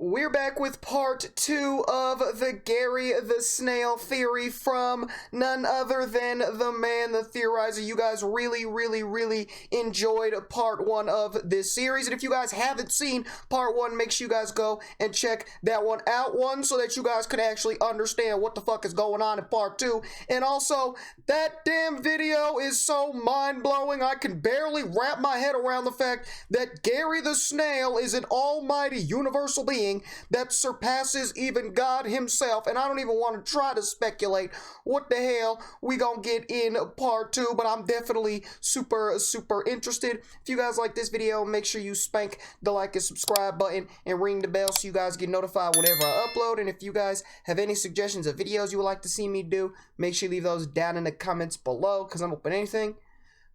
We're back with part 2 of the Gary the Snail theory from none other than the man, the theorizer. You guys really enjoyed part 1 of this series. And if you guys haven't seen part 1, make sure you guys go and check that one out, so that you guys can actually understand what the fuck is going on in part 2. And also, that damn video is so mind-blowing, I can barely wrap my head around the fact that Gary the Snail is an almighty universal being that surpasses even God himself, and I don't even want to try to speculate what the hell we gonna get in part 2, but I'm definitely super interested. If you guys like this video, make sure you spank the like and subscribe button and ring the bell so you guys get notified whenever I upload. And if you guys have any suggestions of videos you would like to see me do, make sure you leave those down in the comments below, because I'm open to anything.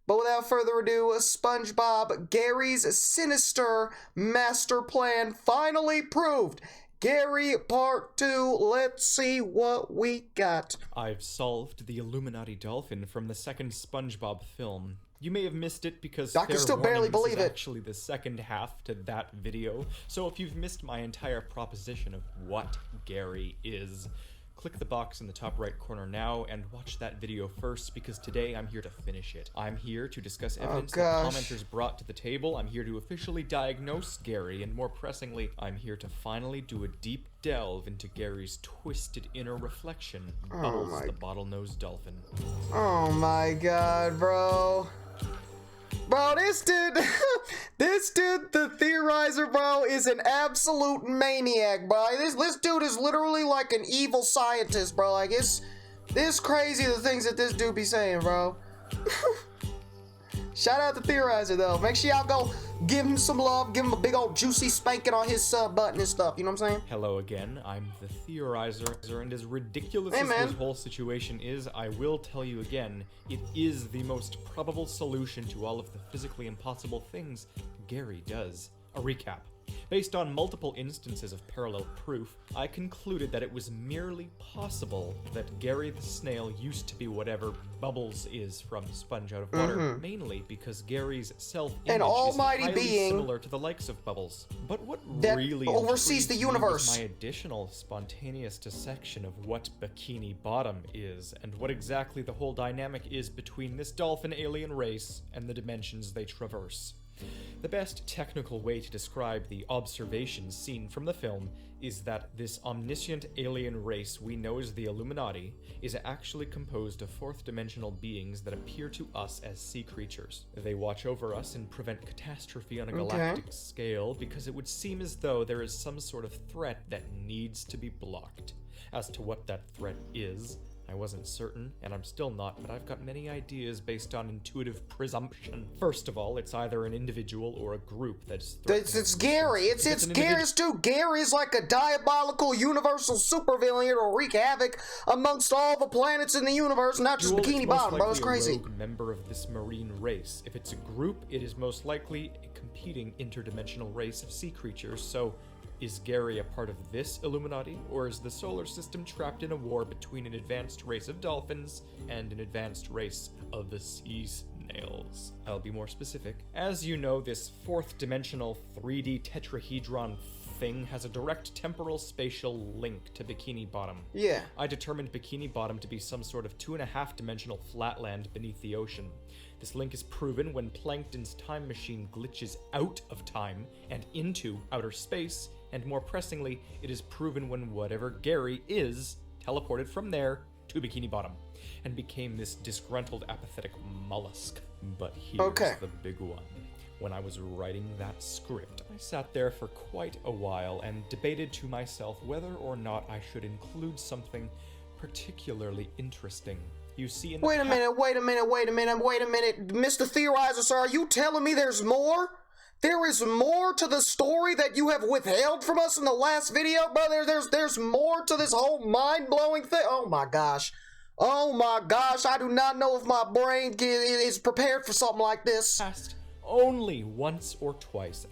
But without further ado, SpongeBob, Gary's sinister master plan finally proved. Gary, part 2, let's see what we got. I've solved the Illuminati dolphin from the second SpongeBob film. You may have missed it because I can still barely believe it. Actually the second half to that video. So if you've missed my entire proposition of what Gary is, click the box in the top right corner now and watch that video first, because today I'm here to finish it. I'm here to discuss evidence that commenters brought to the table. I'm here to officially diagnose Gary, and more pressingly, I'm here to finally do a deep delve into Gary's twisted inner reflection, Bubbles the bottlenose dolphin. Oh my god, bro. Bro, this dude, the theorizer, bro, is an absolute maniac, bro. This dude is literally like an evil scientist, bro. Like, it's crazy the things that this dude be saying, bro. Shout out to Theorizer, though. Make sure y'all go give him some love, give him a big old juicy spanking on his sub button and stuff, you know what I'm saying? Hello again, I'm the Theorizer, and as ridiculous as this whole situation is, I will tell you again, it is the most probable solution to all of the physically impossible things Gary does. A recap. Based on multiple instances of parallel proof, I concluded that it was merely possible that Gary the Snail used to be whatever Bubbles is from Sponge Out of Water, mainly because Gary's self-image is highly similar to the likes of Bubbles. But what really oversees the universe is my additional spontaneous dissection of what Bikini Bottom is, and what exactly the whole dynamic is between this dolphin alien race and the dimensions they traverse. The best technical way to describe the observations seen from the film is that this omniscient alien race we know as the Illuminati is actually composed of fourth-dimensional beings that appear to us as sea creatures. They watch over us and prevent catastrophe on a galactic scale because it would seem as though there is some sort of threat that needs to be blocked. As to what that threat is, I wasn't certain, and I'm still not, but I've got many ideas based on intuitive presumption. First of all, it's either an individual or a group that's It's Gary. It's Gary, dude. Gary is like a diabolical universal supervillain here to wreak havoc amongst all the planets in the universe, not just Bikini Bottom, bro. It's crazy. A rogue member of this marine race. If it's a group, it is most likely a competing interdimensional race of sea creatures, so is Gary a part of this Illuminati, or is the solar system trapped in a war between an advanced race of dolphins and an advanced race of the sea snails? I'll be more specific. As you know, this fourth-dimensional 3D tetrahedron thing has a direct temporal spatial link to Bikini Bottom. Yeah. I determined Bikini Bottom to be some sort of 2.5-dimensional flatland beneath the ocean. This link is proven when Plankton's time machine glitches out of time and into outer space, and more pressingly, it is proven when whatever Gary is teleported from there to Bikini Bottom and became this disgruntled, apathetic mollusk. But here's the big one. When I was writing that script, I sat there for quite a while and debated to myself whether or not I should include something particularly interesting. You see, wait a minute, Mr. Theorizer, sir, are you telling me there's more? There is more to the story that you have withheld from us in the last video, brother. There's more to this whole mind-blowing thing. Oh my gosh. Oh my gosh, I do not know if my brain is prepared for something like this. Past only once or twice,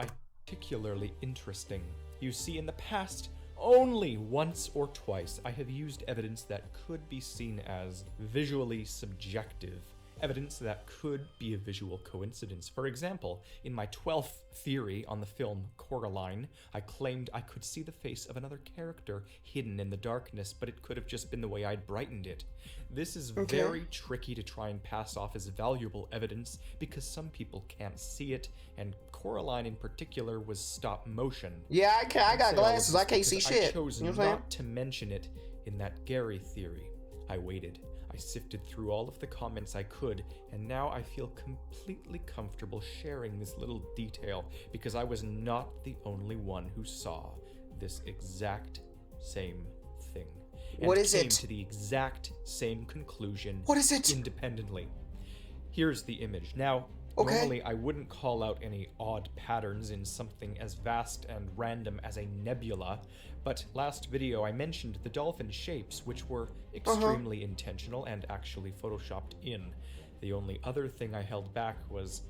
particularly interesting. You see, in the past, only once or twice, I have used evidence that could be seen as visually subjective evidence that could be a visual coincidence. For example, in my 12th theory on the film Coraline, I claimed I could see the face of another character hidden in the darkness, but it could have just been the way I'd brightened it. This is very tricky to try and pass off as valuable evidence because some people can't see it, and Coraline in particular was stop motion. Yeah, I got glasses. I can't see shit. I chose not to mention it in that Gary theory. I waited. I sifted through all of the comments I could, and now I feel completely comfortable sharing this little detail because I was not the only one who saw this exact same thing. And what is came it? To the exact same conclusion. What is it? Independently. Here's the image. Now, normally I wouldn't call out any odd patterns in something as vast and random as a nebula, but last video I mentioned the dolphin shapes, which were extremely intentional and actually photoshopped in. The only other thing I held back was,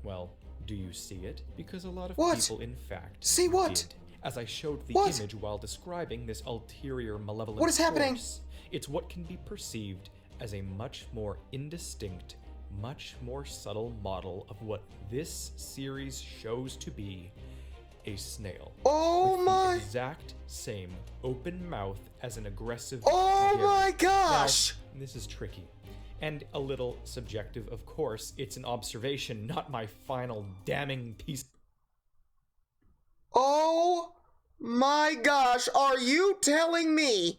well, do you see it? Because a lot of people, in fact, see what? did. As I showed the image while describing this ulterior malevolent What is happening? force, it's what can be perceived as a much more indistinct, much more subtle model of what this series shows to be a snail. Oh with my! The exact same open mouth as an aggressive. Oh my gosh! Now, this is tricky. And a little subjective, of course. It's an observation, not my final damning piece. Oh my gosh, are you telling me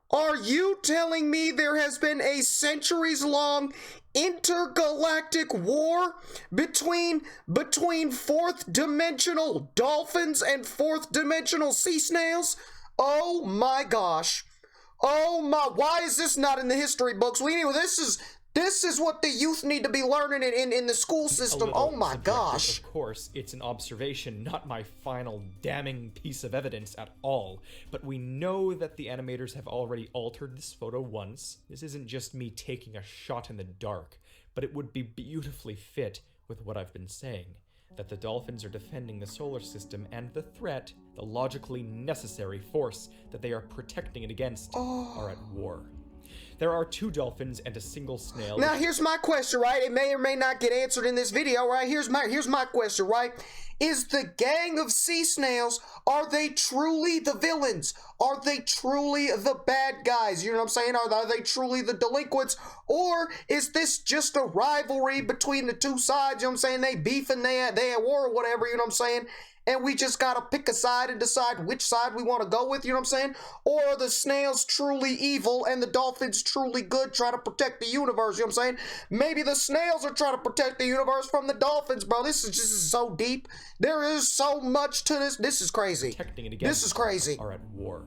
there has been a centuries-long intergalactic war between fourth dimensional dolphins and fourth dimensional sea snails? Oh my gosh. Oh my, why is this not in the history books? This is what the youth need to be learning in the school system. Oh my gosh. Of course, it's an observation, not my final damning piece of evidence at all. But we know that the animators have already altered this photo once. This isn't just me taking a shot in the dark, but it would be beautifully fit with what I've been saying. That the dolphins are defending the solar system and the threat, the logically necessary force that they are protecting it against, are at war. There are 2 dolphins and a single snail. Now here's my question, right? It may or may not get answered in this video, right? Here's my question, right? Is the gang of sea snails, are they truly the villains? Are they truly the bad guys? You know what I'm saying? Are they truly the delinquents? Or is this just a rivalry between the 2 sides? You know what I'm saying? They beef and they at war or whatever, you know what I'm saying? And we just gotta pick a side and decide which side we want to go with, you know what I'm saying? Or are the snails truly evil and the dolphins truly good, trying to protect the universe, you know what I'm saying? Maybe the snails are trying to protect the universe from the dolphins, bro. This is so deep. There is so much to this. This is crazy. Protecting it against this is crazy. Are at war.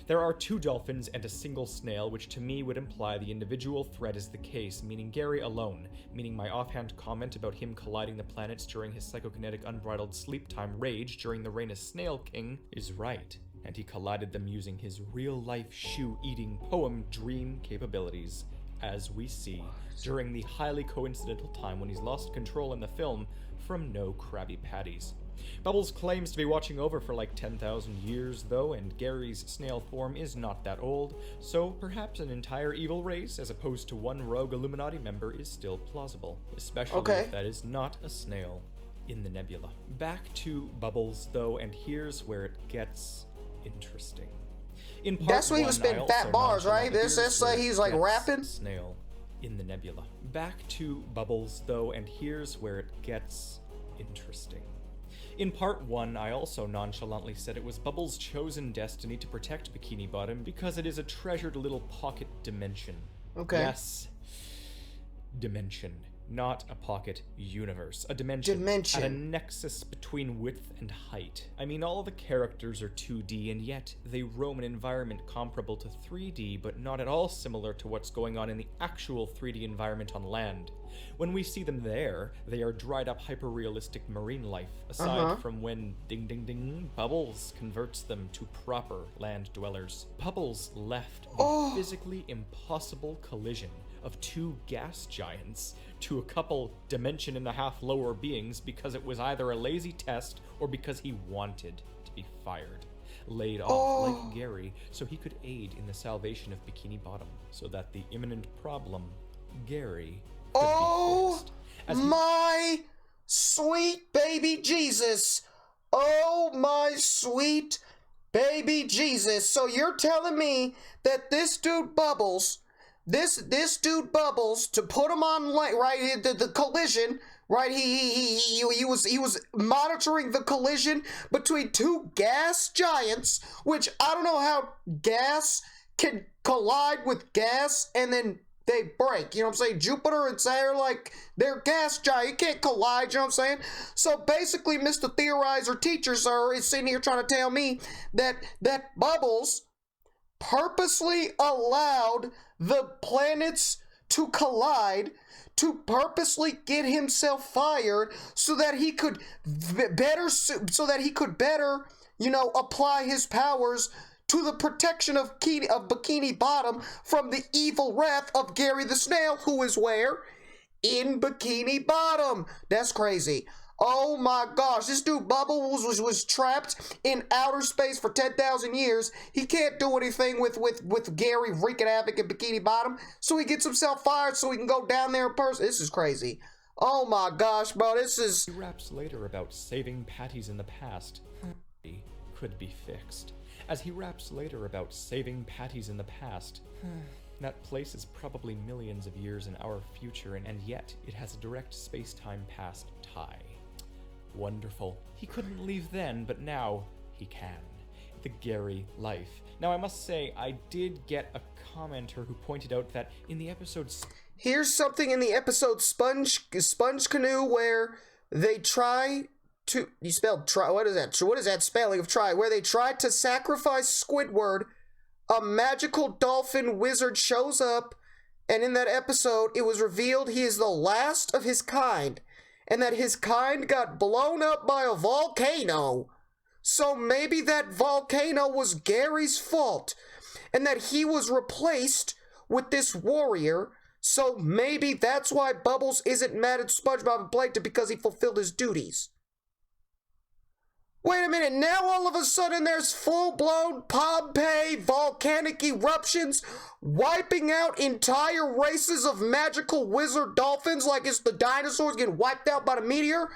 There are 2 dolphins and a single snail, which to me would imply the individual threat is the case, meaning Gary alone, meaning my offhand comment about him colliding the planets during his psychokinetic unbridled sleep time rage during the reign of Snail King is right, and he collided them using his real-life shoe-eating poem dream capabilities, as we see during the highly coincidental time when he's lost control in the film from no Krabby Patties. Bubbles claims to be watching over for like 10,000 years, though, and Gary's snail form is not that old, so perhaps an entire evil race as opposed to one rogue Illuminati member is still plausible, especially if that is not a snail in the nebula. Back to Bubbles, though, and here's where it gets interesting. In part That's when he was spitting fat bars, right? He's like rapping. Snail in the nebula. Back to Bubbles, though, and here's where it gets interesting. In part 1, I also nonchalantly said it was Bubbles' chosen destiny to protect Bikini Bottom because it is a treasured little pocket dimension. Okay. Yes. Dimension. Not a pocket universe. A dimension. At a nexus between width and height. I mean, all the characters are 2D, and yet they roam an environment comparable to 3D, but not at all similar to what's going on in the actual 3D environment on land. When we see them there, they are dried-up hyper-realistic marine life, aside from when, ding ding ding, Bubbles converts them to proper land dwellers. Bubbles left the physically impossible collision of 2 gas giants to a couple dimension-and-a-half lower beings because it was either a lazy test or because he wanted to be fired. Laid off like Gary so he could aid in the salvation of Bikini Bottom, so that the imminent problem, Gary, Oh my sweet baby Jesus. Oh my sweet baby Jesus. So you're telling me that this dude Bubbles, this dude Bubbles, to put him on right the collision, right? He was monitoring the collision between two gas giants, which I don't know how gas can collide with gas and then they break, you know what I'm saying? Jupiter and Saturn, like, they're gas giant. You can't collide, you know what I'm saying? So basically, Mr. Theorizer Teacher, sir, is sitting here trying to tell me that Bubbles purposely allowed the planets to collide to purposely get himself fired so that he could better, you know, apply his powers to the protection of Bikini Bottom from the evil wrath of Gary the Snail, who is where? In Bikini Bottom. That's crazy. Oh my gosh, this dude Bubbles was trapped in outer space for 10,000 years. He can't do anything with Gary wreaking havoc in Bikini Bottom, so he gets himself fired so he can go down there in person. This is crazy. Oh my gosh, bro, this is... He raps later about saving patties in the past. Could be fixed. As he raps later about saving patties in the past. That place is probably millions of years in our future, and yet it has a direct space-time past tie. Wonderful. He couldn't leave then, but now he can. The Gary life. Now I must say, I did get a commenter who pointed out that in the episode... Here's something in the episode Sponge Canoe where they try to... You spelled try... What is that? What is that spelling of try? Where they tried to sacrifice Squidward. A magical dolphin wizard shows up, and in that episode, it was revealed he is the last of his kind, and that his kind got blown up by a volcano. So maybe that volcano was Gary's fault, and that he was replaced with this warrior, so maybe that's why Bubbles isn't mad at SpongeBob and Plankton, because he fulfilled his duties. Wait a minute, now all of a sudden there's full-blown Pompeii volcanic eruptions wiping out entire races of magical wizard dolphins like it's the dinosaurs getting wiped out by the meteor?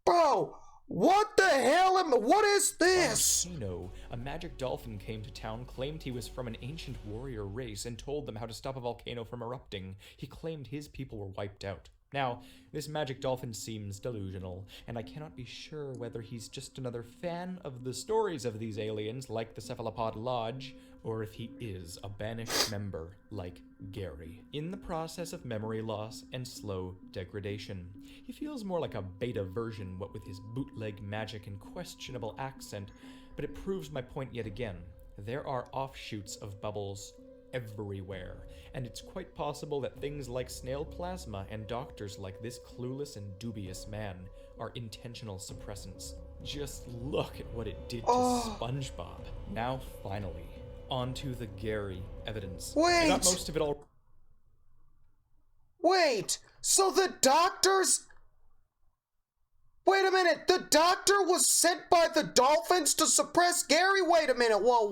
Bro, what the hell what is this? Volcano. A magic dolphin came to town, claimed he was from an ancient warrior race, and told them how to stop a volcano from erupting. He claimed his people were wiped out. Now, this magic dolphin seems delusional, and I cannot be sure whether he's just another fan of the stories of these aliens, like the Cephalopod Lodge, or if he is a banished member, like Gary, in the process of memory loss and slow degradation. He feels more like a beta version, what with his bootleg magic and questionable accent, but it proves my point yet again. There are offshoots of Bubbles everywhere, and it's quite possible that things like snail plasma and doctors like this clueless and dubious man are intentional suppressants. Just look at what it did to SpongeBob. Now, finally, onto the Gary evidence. Wait! I got most of it all. Wait! So the doctors... Wait a minute, the doctor was sent by the dolphins to suppress Gary? Wait a minute, whoa.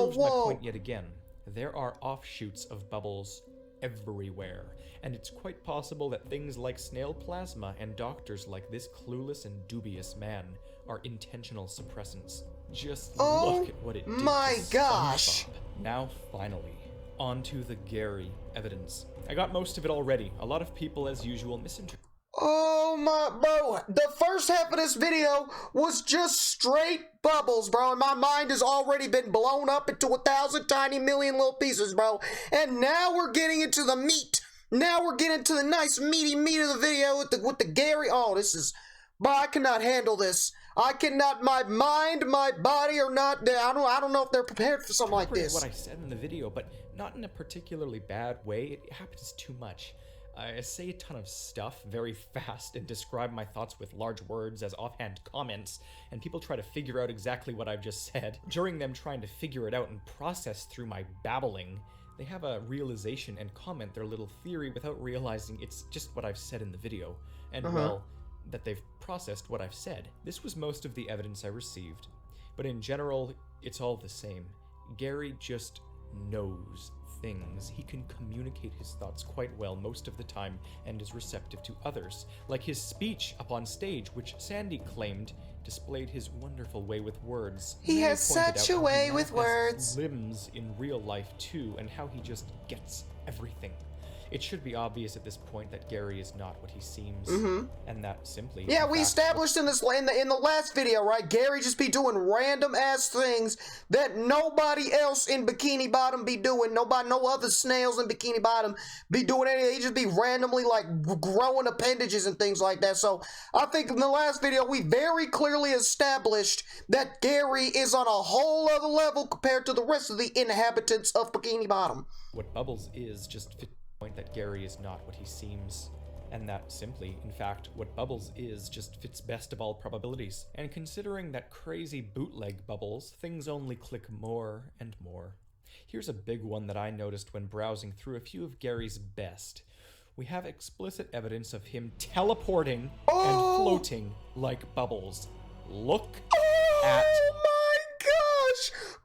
Proves my point yet again. There are offshoots of Bubbles everywhere, and it's quite possible that things like snail plasma and doctors like this clueless and dubious man are intentional suppressants. Just look at what it did my to gosh! SpongeBob. Now, finally, onto the Gary evidence. I got most of it already. A lot of people, as usual, misinterpret. Oh my, bro, the first half of this video was just straight Bubbles, bro, and my mind has already been blown up into 1,000 tiny million little pieces, bro, and now we're getting into the meat. Now we're getting to the nice meaty meat of the video with the Gary. Oh, this is, bro, I cannot handle this. I cannot, my mind, my body are not there. I don't know if they're prepared for something like this. What I said in the video, but not in a particularly bad way. It happens too much. I say a ton of stuff very fast and describe my thoughts with large words as offhand comments, and people try to figure out exactly what I've just said. During them trying to figure it out and process through my babbling, they have a realization and comment their little theory without realizing it's just what I've said in the video, and well, that they've processed what I've said. This was most of the evidence I received, but in general, it's all the same. Gary just knows things. He can communicate his thoughts quite well most of the time and is receptive to others, like his speech up on stage, which Sandy claimed displayed his wonderful way with words. He has such a way with words. Limbs in real life too, and how he just gets everything. It should be obvious at this point that Gary is not what he seems, and that simply. Yeah, we established in the last video, right? Gary just be doing random ass things that nobody else in Bikini Bottom be doing. No other snails in Bikini Bottom be doing anything. He just be randomly like growing appendages and things like that. So I think in the last video we very clearly established that Gary is on a whole other level compared to the rest of the inhabitants of Bikini Bottom. What Bubbles is just point that Gary is not what he seems, and that simply, in fact, what Bubbles is just fits best of all probabilities. And considering that crazy bootleg Bubbles, things only click more and more. Here's a big one that I noticed when browsing through a few of Gary's best. We have explicit evidence of him teleporting and floating like Bubbles. Look at...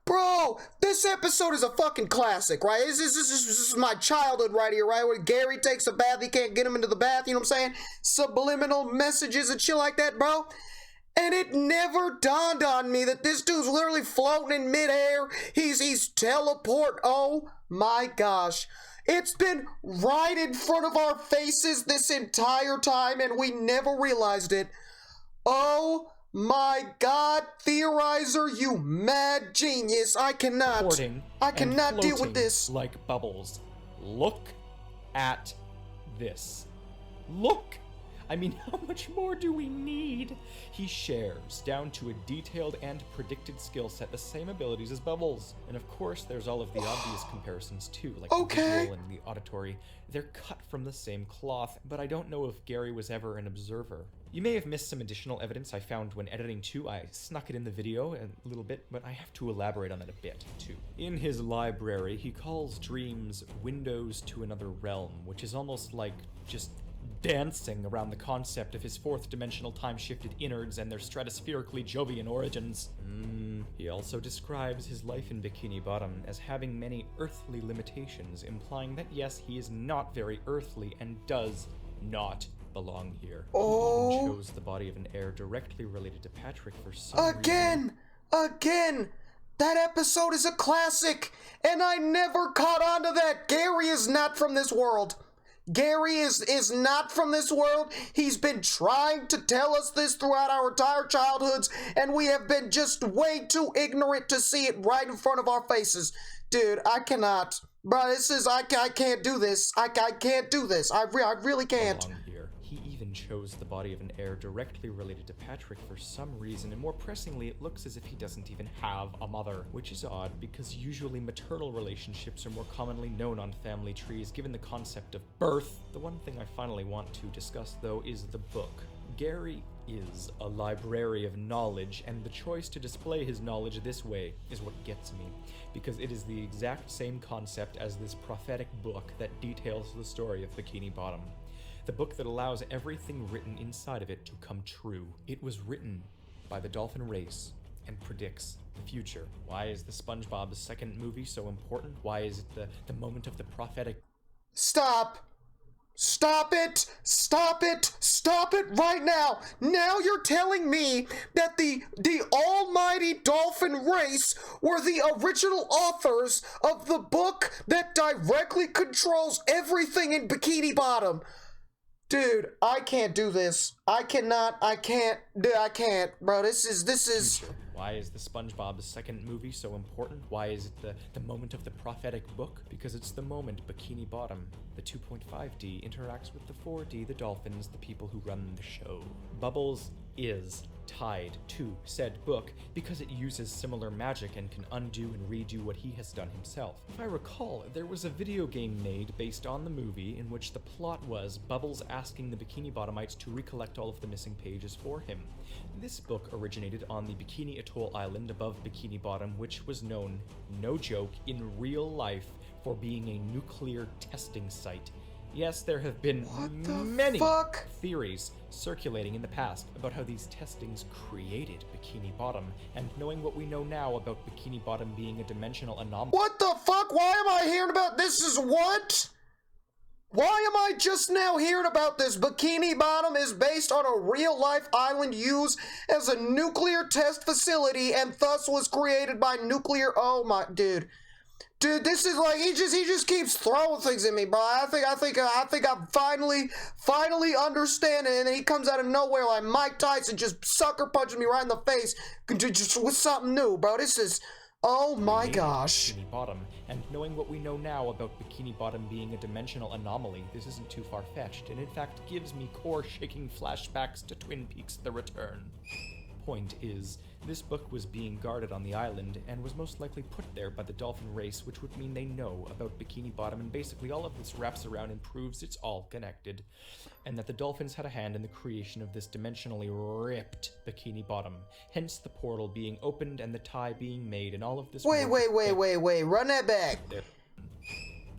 Bro, this episode is a fucking classic, right? This is my childhood right here, right? When Gary takes a bath, he can't get him into the bath, you know what I'm saying? Subliminal messages and shit like that, bro. And it never dawned on me that this dude's literally floating in midair. He's teleport. Oh my gosh. It's been right in front of our faces this entire time, and we never realized it. Oh my God, Theorizer, you mad genius. I cannot deal with this. Like Bubbles. Look at this. Look! I mean, how much more do we need? He shares, down to a detailed and predicted skill set, the same abilities as Bubbles. And of course, there's all of the obvious comparisons too, like the visual and the auditory. They're cut from the same cloth, but I don't know if Gary was ever an observer. You may have missed some additional evidence I found when editing too. I snuck it in the video a little bit, but I have to elaborate on that a bit too. In his library, he calls dreams windows to another realm, which is almost like just dancing around the concept of his fourth dimensional time-shifted innards and their stratospherically Jovian origins. He also describes his life in Bikini Bottom as having many earthly limitations, implying that yes, he is not very earthly and does not belong here. He even chose the body of an heir directly related to Patrick for some reason. Again! That episode is a classic, and I never caught on to that. Gary is not from this world. Gary is not from this world. He's been trying to tell us this throughout our entire childhoods, and we have been just way too ignorant to see it right in front of our faces. Dude, I cannot. Bro, I can't do this. I can't do this. I really can't. He even chose the body of an heir directly related to Patrick for some reason, and more pressingly, it looks as if he doesn't even have a mother, which is odd because usually maternal relationships are more commonly known on family trees given the concept of birth. The one thing I finally want to discuss though is the book. Gary is a library of knowledge, and the choice to display his knowledge this way is what gets me, because it is the exact same concept as this prophetic book that details the story of Bikini Bottom. The book that allows everything written inside of it to come true. It was written by the dolphin race and predicts the future. Why is the Spongebob second movie so important? Why is it the moment of the prophetic... Stop! Stop it! Stop it! Stop it right now! Now you're telling me that the almighty dolphin race were the original authors of the book that directly controls everything in Bikini Bottom. Dude, I can't do this. I can't, bro. This is... Why is the Spongebob second movie so important? Why is it the moment of the prophetic book? Because it's the moment Bikini Bottom, the 2.5D, interacts with the 4D, the dolphins, the people who run the show. Bubbles is tied to said book because it uses similar magic and can undo and redo what he has done himself. If I recall, there was a video game made based on the movie in which the plot was Bubbles asking the Bikini Bottomites to recollect all of the missing pages for him. This book originated on the Bikini Atoll island above Bikini Bottom, which was known, no joke, in real life for being a nuclear testing site. Yes, there have been many theories circulating in the past about how these testings created Bikini Bottom, and knowing what we know now about Bikini Bottom being a dimensional anomaly. What the fuck? Why am I hearing about this? Is what? Why am I just now hearing about this? Bikini Bottom is based on a real-life island used as a nuclear test facility and thus was created by nuclear... Oh my... Dude, this is like... He just keeps throwing things at me, bro. I think I finally understand it, and then he comes out of nowhere like Mike Tyson just sucker punching me right in the face just with something new, bro. This is... Oh my gosh. Bikini Bottom, and knowing what we know now about Bikini Bottom being a dimensional anomaly, this isn't too far-fetched, and in fact gives me core-shaking flashbacks to Twin Peaks: The Return. Point is, this book was being guarded on the island, and was most likely put there by the dolphin race, which would mean they know about Bikini Bottom, and basically all of this wraps around and proves it's all connected. And that the dolphins had a hand in the creation of this dimensionally ripped Bikini Bottom, hence the portal being opened and the tie being made, and all of this... Wait, run that back.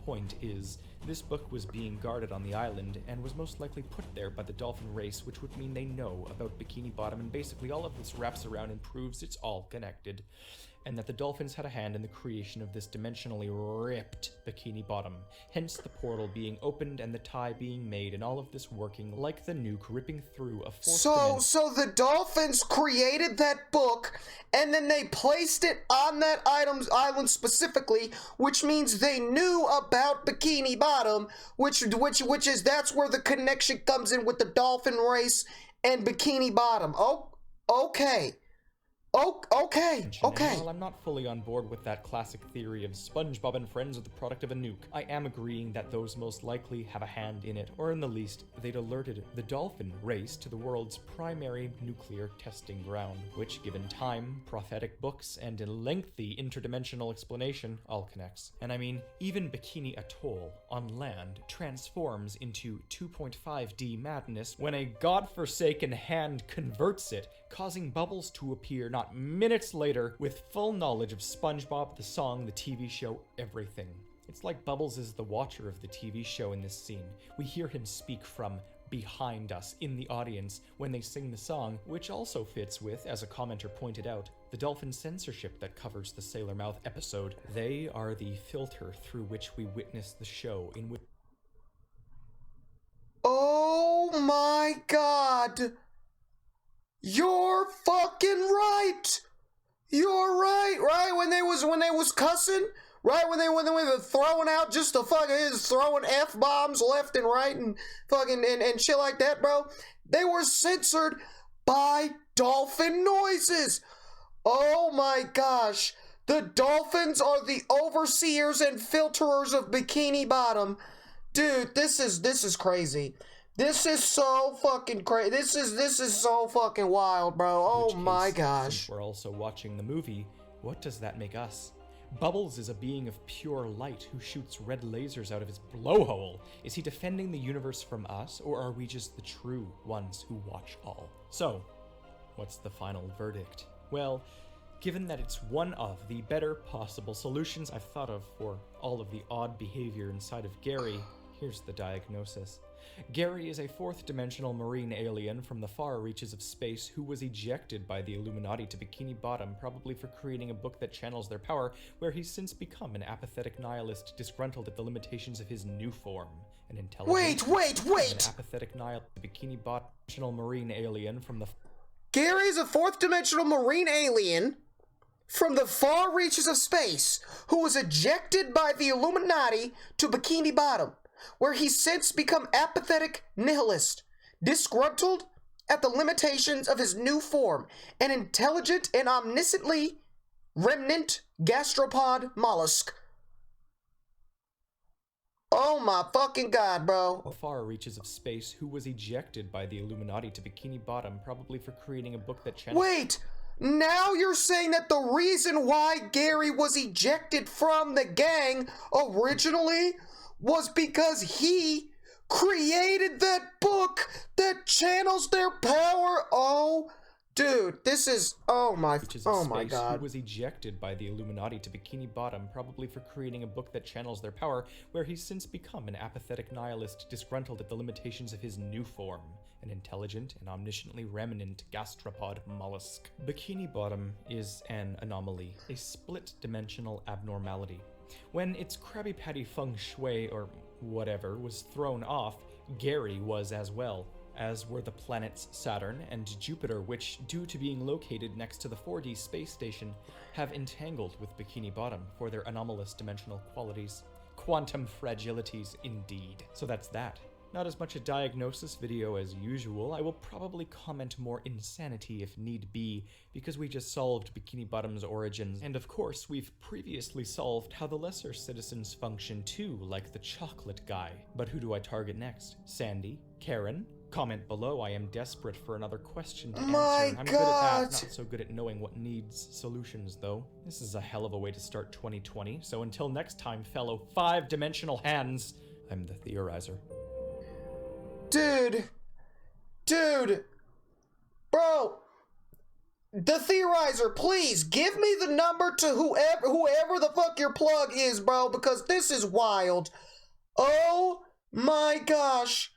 Point is, this book was being guarded on the island, and was most likely put there by the dolphin race, which would mean they know about Bikini Bottom, and basically all of this wraps around and proves it's all connected. And that the dolphins had a hand in the creation of this dimensionally ripped Bikini Bottom, hence the portal being opened and the tie being made, and all of this working like the nuke ripping through a fourth dimension. So the dolphins created that book, and then they placed it on that island specifically, which means they knew about Bikini Bottom, which is that's where the connection comes in with the dolphin race and Bikini Bottom. Oh, okay. Okay. While I'm not fully on board with that classic theory of Spongebob and friends are the product of a nuke, I am agreeing that those most likely have a hand in it, or in the least, they'd alerted the dolphin race to the world's primary nuclear testing ground, which, given time, prophetic books, and a lengthy interdimensional explanation, all connects. And I mean, even Bikini Atoll on land transforms into 2.5D madness when a godforsaken hand converts it, causing Bubbles to appear not minutes later with full knowledge of SpongeBob, the song, the TV show, everything. It's like Bubbles is the watcher of the TV show in this scene. We hear him speak from behind us in the audience when they sing the song, which also fits with, as a commenter pointed out, the dolphin censorship that covers the Sailor Mouth episode. They are the filter through which we witness the show in which... Oh my god! You're fucking right! You're right? When they was cussing? Right? When they were throwing out just throwing F-bombs left and right and fucking and shit like that, bro. They were censored by dolphin noises. Oh my gosh. The dolphins are the overseers and filterers of Bikini Bottom. Dude, this is crazy. This is so fucking crazy. This is so fucking wild, bro. Oh my gosh. Since we're also watching the movie, what does that make us? Bubbles is a being of pure light who shoots red lasers out of his blowhole. Is he defending the universe from us, or are we just the true ones who watch all? So, what's the final verdict? Well, given that it's one of the better possible solutions I've thought of for all of the odd behavior inside of Gary, here's the diagnosis. Gary is a fourth-dimensional marine alien from the far reaches of space who was ejected by the Illuminati to Bikini Bottom, probably for creating a book that channels their power, where he's since become an apathetic nihilist disgruntled at the limitations of his new form. An intelligent... Wait! An apathetic nihilist, Bikini Bottom marine alien from the... Gary is a fourth-dimensional marine alien from the far reaches of space who was ejected by the Illuminati to Bikini Bottom, where he's since become apathetic nihilist, disgruntled at the limitations of his new form, an intelligent and omnisciently remnant gastropod mollusk. Oh my fucking god, bro. The far reaches of space who was ejected by the Illuminati to Bikini Bottom, probably for creating a book that channels... Wait! Now you're saying that the reason why Gary was ejected from the gang originally was because he created that book that channels their power? Oh Dude, this is, oh my god. Who was ejected by the Illuminati to Bikini Bottom, probably for creating a book that channels their power, where he's since become an apathetic nihilist disgruntled at the limitations of his new form, an intelligent and omnisciently remnant gastropod mollusk. Bikini Bottom is an anomaly, a split-dimensional abnormality. When its Krabby Patty feng shui, or whatever, was thrown off, Gary was as well, as were the planets Saturn and Jupiter, which, due to being located next to the 4D space station, have entangled with Bikini Bottom for their anomalous dimensional qualities. Quantum fragilities, indeed. So that's that. Not as much a diagnosis video as usual. I will probably comment more insanity if need be, because we just solved Bikini Bottom's origins, and of course we've previously solved how the lesser citizens function too, like the chocolate guy. But who do I target next? Sandy? Karen? Comment below. I am desperate for another question to answer. I'm good at that, not so good at knowing what needs solutions, though. This is a hell of a way to start 2020, so until next time, fellow five-dimensional hands, I'm the Theorizer. Dude, bro, the Theorizer, please give me the number to whoever the fuck your plug is, bro, because this is wild. Oh my gosh,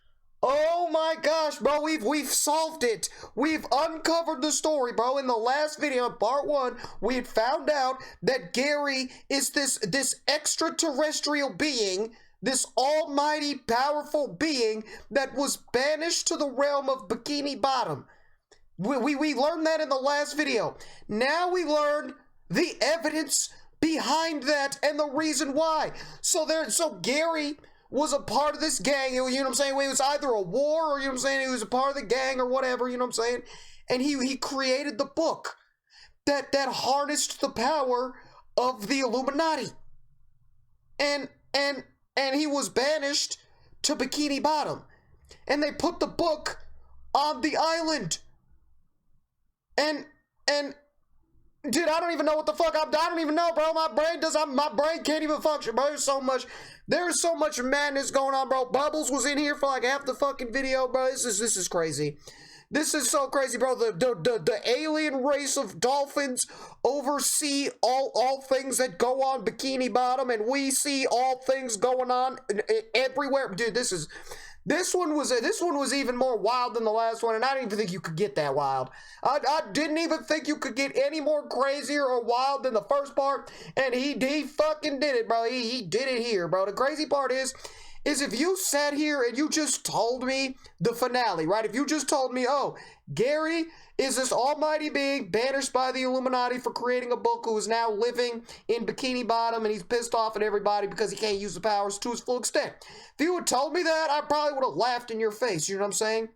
bro, we've solved it. We've uncovered the story, bro. In the last video, part 1, we had found out that Gary is this extraterrestrial being, this almighty powerful being that was banished to the realm of Bikini Bottom. We learned that in the last video. Now we learned the evidence behind that and the reason why. So Gary was a part of this gang, you know what I'm saying? It was either a war or, you know what I'm saying, he was a part of the gang or whatever, you know what I'm saying? And he created the book that harnessed the power of the Illuminati. And he was banished to Bikini Bottom. And they put the book on the island. And dude, I don't even know what the fuck I don't even know, bro. My brain can't even function, bro. There's so much madness going on, bro. Bubbles was in here for like half the fucking video, bro. This is crazy. This is so crazy, bro. The alien race of dolphins oversee all things that go on Bikini Bottom, and we see all things going on everywhere. Dude, this one was even more wild than the last one, and I didn't even think you could get that wild. I didn't even think you could get any more crazier or wild than the first part, and he fucking did it, bro. He did it here, bro. The crazy part is if you sat here and you just told me the finale, right? If you just told me, oh, Gary is this almighty being banished by the Illuminati for creating a book who is now living in Bikini Bottom and he's pissed off at everybody because he can't use the powers to his full extent. If you had told me that, I probably would have laughed in your face, you know what I'm saying?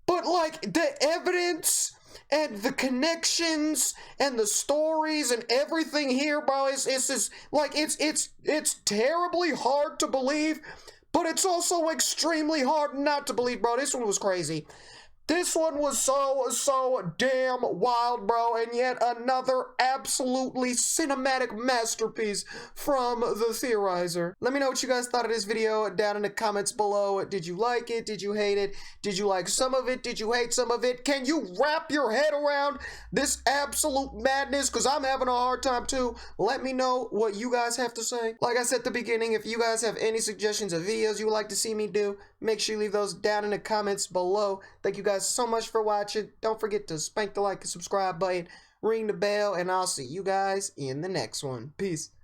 But like the evidence and the connections and the stories and everything here, bro, it's just like it's terribly hard to believe, but it's also extremely hard not to believe, bro. This one was crazy. This one was so damn wild, bro, and yet another absolutely cinematic masterpiece from the Theorizer. Let me know what you guys thought of this video down in the comments below. Did you like it? Did you hate it? Did you like some of it? Did you hate some of it? Can you wrap your head around this absolute madness? Because I'm having a hard time too. Let me know what you guys have to say. Like I said at the beginning, if you guys have any suggestions of videos you would like to see me do, make sure you leave those down in the comments below. Thank you guys so much for watching. Don't forget to spank the like and subscribe button, ring the bell, and I'll see you guys in the next one. Peace.